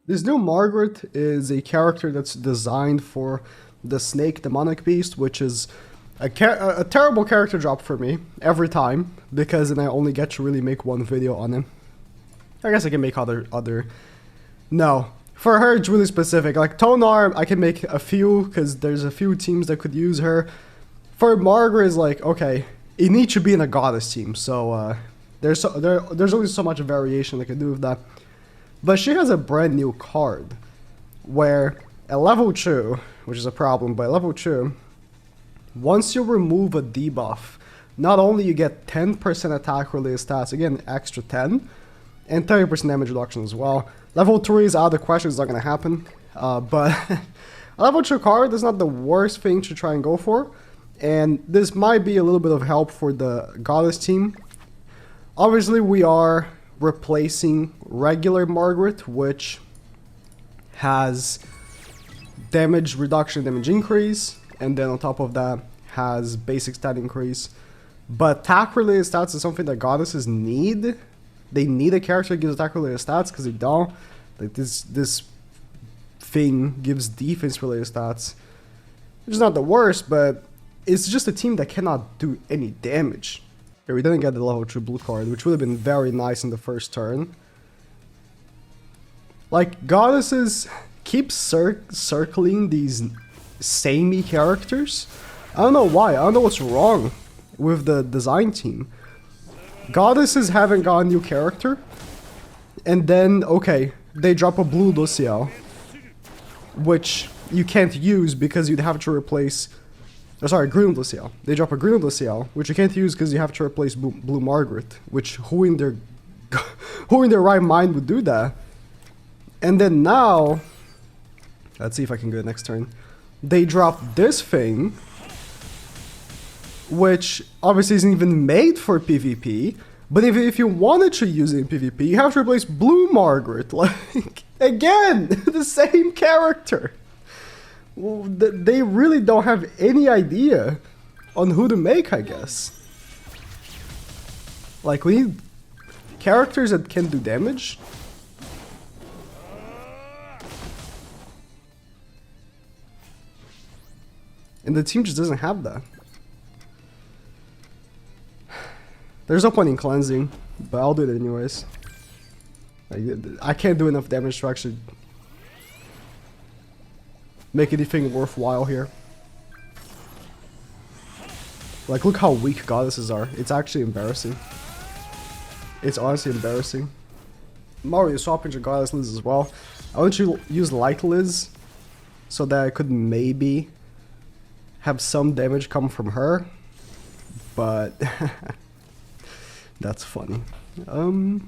This new Margaret is a character that's designed for the Snake Demonic Beast, which is a terrible character drop for me every time, because then I only get to really make one video on him. I guess I can make other... No. For her, it's really specific. Like, Tone Arm, I can make a few, because there's a few teams that could use her. For Margaret, it's like, okay, it needs to be in a goddess team, so there's only so much variation I can do with that. But she has a brand new card, where at level 2, which is a problem, but at level 2, once you remove a debuff, not only you get 10% attack related stats, again extra 10, and 30% damage reduction as well. Level 3 is out of the question, it's not going to happen, but a level 2 card is not the worst thing to try and go for, and this might be a little bit of help for the goddess team. Obviously we are replacing regular Margaret, which has damage reduction, damage increase, and then on top of that has basic stat increase. But attack related stats is something that goddesses need. They need a character that gives attack related stats, because they don't. Like this thing gives defense related stats, which is not the worst, but it's just a team that cannot do any damage. Okay, we didn't get the level 2 blue card, which would have been very nice in the first turn. Like, goddesses keep circling these samey characters. I don't know why. I don't know what's wrong with the design team. Goddesses haven't got a new character, and then, okay, they drop a blue Luciel, which you can't use because you'd have to replace... Oh, sorry, green Luciel. They drop a green Luciel, which you can't use because you have to replace blue Margaret, which who in their right mind would do that? And then now, let's see if I can go next turn. They drop this thing, which obviously isn't even made for PvP, but if you wanted to use it in PvP, you have to replace blue Margaret. Like, again, the same character. Well, they really don't have any idea on who to make, I guess. Like, we need characters that can do damage. And the team just doesn't have that. There's no point in cleansing, but I'll do it anyways. I can't do enough damage to actually make anything worthwhile here. Like, look how weak goddesses are. It's actually embarrassing. It's honestly embarrassing. Mario, swap into goddess Liz as well. I want you to use light Liz so that I could maybe have some damage come from her, but that's funny. Alright,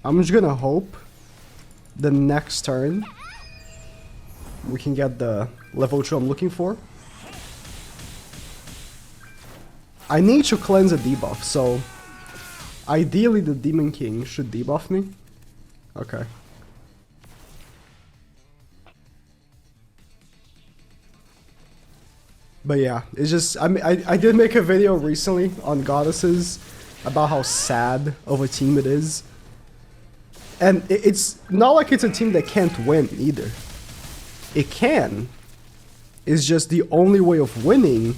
I'm just gonna hope the next turn we can get the level 2 I'm looking for. I need to cleanse a debuff, so ideally the Demon King should debuff me. Okay. But yeah, it's just, I did make a video recently on goddesses about how sad of a team it is. And it's not like it's a team that can't win either. It can. It's just the only way of winning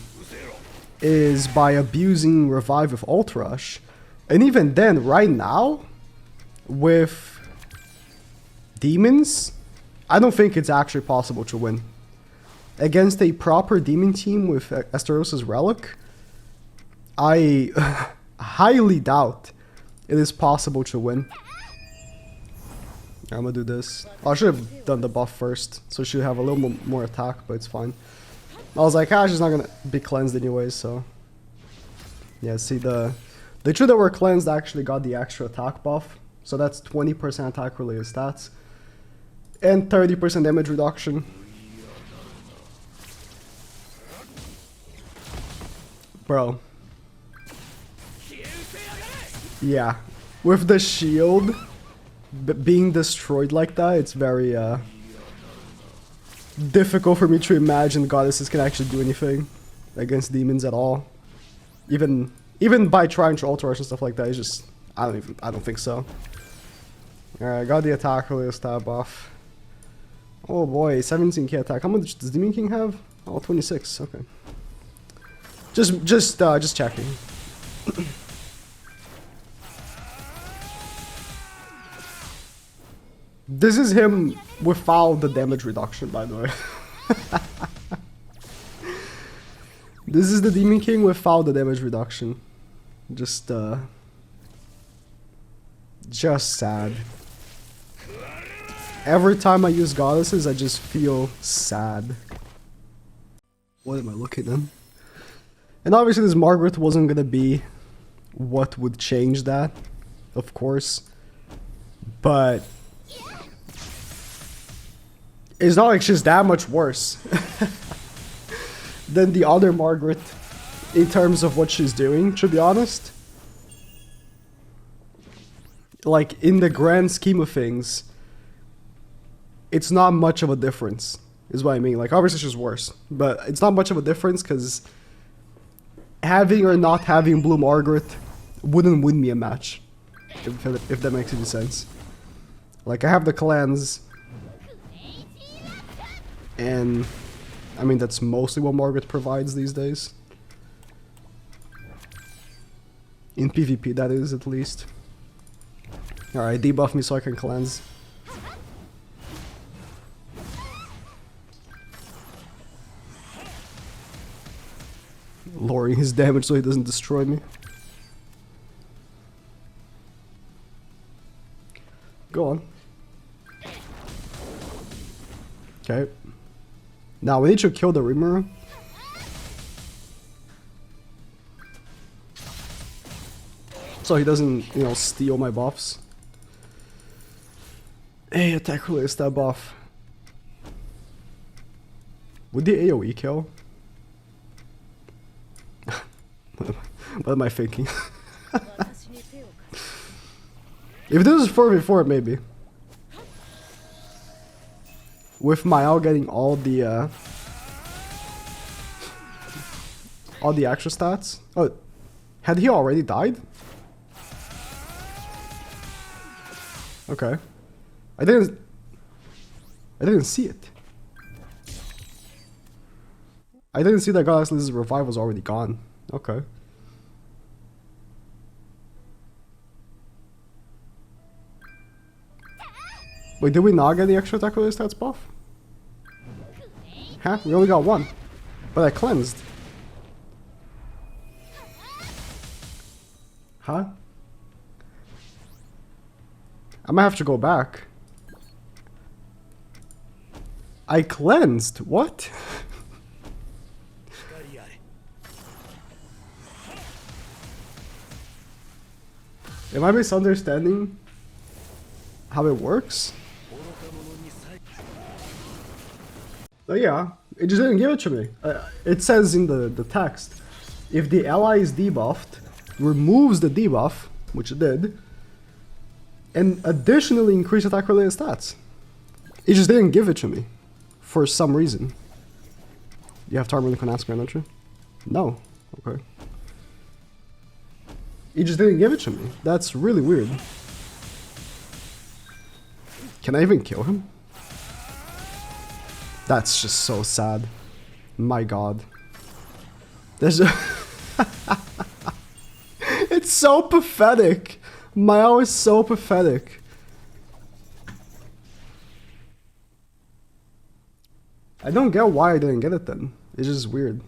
is by abusing Revive with Ult Rush. And even then, right now, with demons, I don't think it's actually possible to win. Against a proper demon team with Asteros' Relic, I highly doubt it is possible to win. I'm gonna do this. Oh, I should have done the buff first, so she should have a little more attack, but it's fine. I was like, she's not gonna be cleansed anyways, so... Yeah, see, the two that were cleansed actually got the extra attack buff, so that's 20% attack related stats, and 30% damage reduction. Bro. Yeah. With the shield being destroyed like that, it's very difficult for me to imagine goddesses can actually do anything against demons at all. Even by trying to Ult Rush and stuff like that, it's just I don't think so. Alright, I got the attack earlier stab off. Oh boy, 17k attack. How much does Demon King have? Oh, 26. Okay. Just checking. This is him without the damage reduction, by the way. This is the Demon King without the damage reduction. Just sad. Every time I use goddesses, I just feel sad. What am I looking at? And obviously this Margaret wasn't gonna be what would change that, of course. But it's not like she's that much worse than the other Margaret in terms of what she's doing, to be honest. Like, in the grand scheme of things, it's not much of a difference, is what I mean. Like, obviously she's worse, but it's not much of a difference because having or not having Blue Margaret wouldn't win me a match, if that makes any sense. Like, I have the clans, and I mean, that's mostly what Margaret provides these days. In PvP, that is, at least. Alright, debuff me so I can cleanse. Lowering his damage so he doesn't destroy me. Go on. Okay. Now we need to kill the Rimuru. So he doesn't, you know, steal my buffs. Hey, attack relay, stab off. Would the AoE kill? What am I thinking? If this is 4v4, maybe. With Mael getting all the extra stats. Oh, had he already died? Okay. I didn't see it. I didn't see that Goddess Liz's revive was already gone. Okay. Wait, did we not get the extra attack with stats buff? Huh? We only got one. But I cleansed. Huh? I might have to go back. I cleansed? What? Am I misunderstanding how it works? Oh yeah, it just didn't give it to me. It says in the text, if the ally is debuffed, removes the debuff, which it did, and additionally increase attack related stats. It just didn't give it to me, for some reason. You have Tarman and Konaska, don't you? No. Okay. It just didn't give it to me. That's really weird. Can I even kill him? That's just so sad. My god. There's a It's so pathetic. Mael is so pathetic. I don't get why I didn't get it then. It's just weird.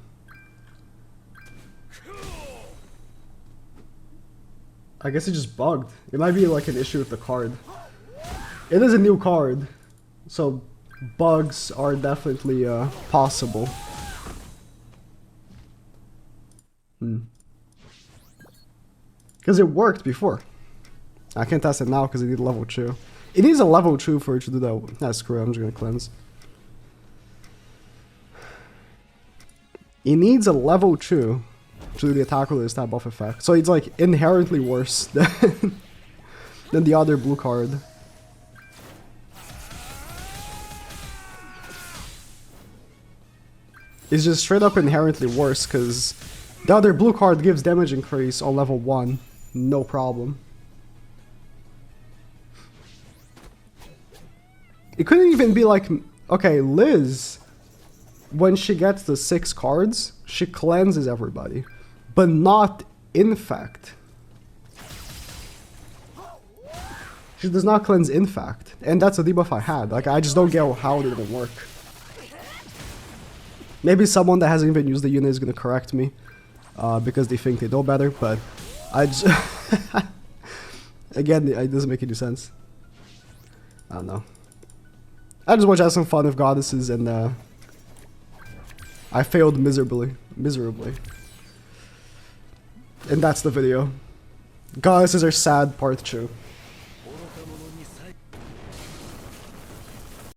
I guess it just bugged. It might be like an issue with the card. It is a new card, so bugs are definitely possible. Because it worked before. I can't test it now because it needs level 2. It needs a level 2 for it to do that. Nah, screw it, I'm just gonna cleanse. It needs a level 2 to do the attack with this type buff effect. So it's like inherently worse than the other blue card. It's just straight up inherently worse because the other blue card gives damage increase on level 1. No problem. It couldn't even be like, okay, Liz, when she gets the 6 cards, she cleanses everybody, but not Infect. She does not cleanse Infect, and that's a debuff I had. Like, I just don't get how it didn't work. Maybe someone that hasn't even used the unit is gonna correct me, because they think they know better, but I just... Again, it doesn't make any sense. I don't know. I just want to have some fun with goddesses, and I failed miserably. Miserably. And that's the video. Goddesses are sad, part 2.